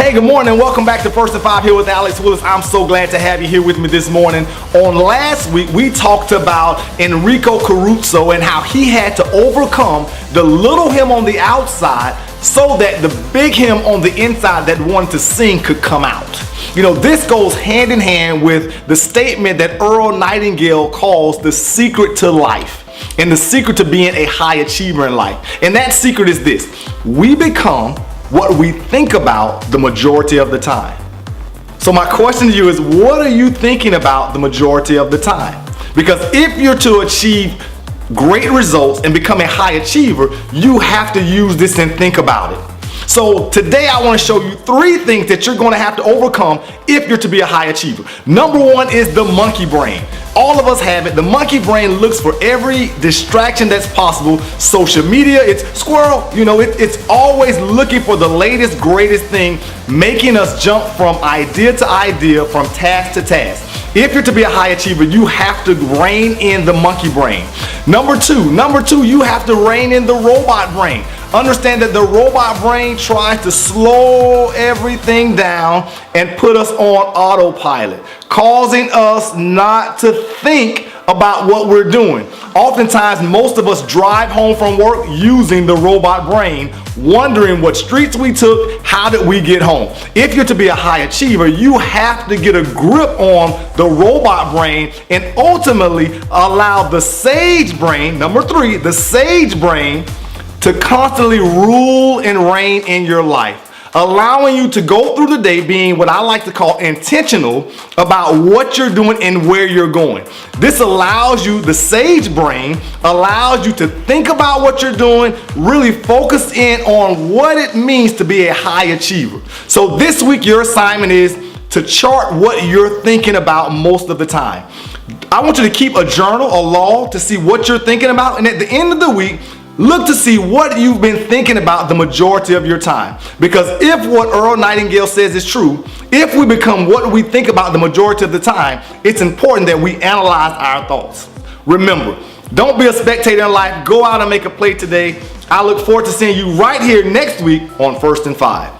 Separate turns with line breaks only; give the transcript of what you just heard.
Hey, good morning. Welcome back to First and Five here with Alex Willis. I'm so glad to have you here with me this morning. On last week, we talked about Enrico Caruso and how he had to overcome the little him on the outside so that the big him on the inside that wanted to sing could come out. You know, this goes hand in hand with the statement that Earl Nightingale calls the secret to life and the secret to being a high achiever in life. And that secret is this: we become what we think about the majority of the time. So my question to you is, what are you thinking about the majority of the time? Because if you're to achieve great results and become a high achiever, you have to use this and think about it. So today I want to show you 3 things that you're going to have to overcome if you're to be a high achiever. Number 1 is the monkey brain. All of us have it. The monkey brain looks for every distraction that's possible. Social media, it's squirrel, it's always looking for the latest, greatest thing, making us jump from idea to idea, from task to task. If you're to be a high achiever, you have to rein in the monkey brain. Number two, you have to rein in the robot brain. Understand that the robot brain tries to slow everything down and put us on autopilot, causing us not to think about what we're doing. Oftentimes, most of us drive home from work using the robot brain, wondering what streets we took, how did we get home. If you're to be a high achiever, you have to get a grip on the robot brain and ultimately allow the sage brain, number 3, the sage brain, to constantly rule and reign in your life, allowing you to go through the day being what I like to call intentional about what you're doing and where you're going. This allows you, the sage brain allows you to think about what you're doing, really focus in on what it means to be a high achiever. So this week your assignment is to chart what you're thinking about most of the time. I want you to keep a journal, a log, to see what you're thinking about, and at the end of the week, look to see what you've been thinking about the majority of your time. Because if what Earl Nightingale says is true, if we become what we think about the majority of the time, it's important that we analyze our thoughts. Remember, don't be a spectator in life. Go out and make a play today. I look forward to seeing you right here next week on First and Five.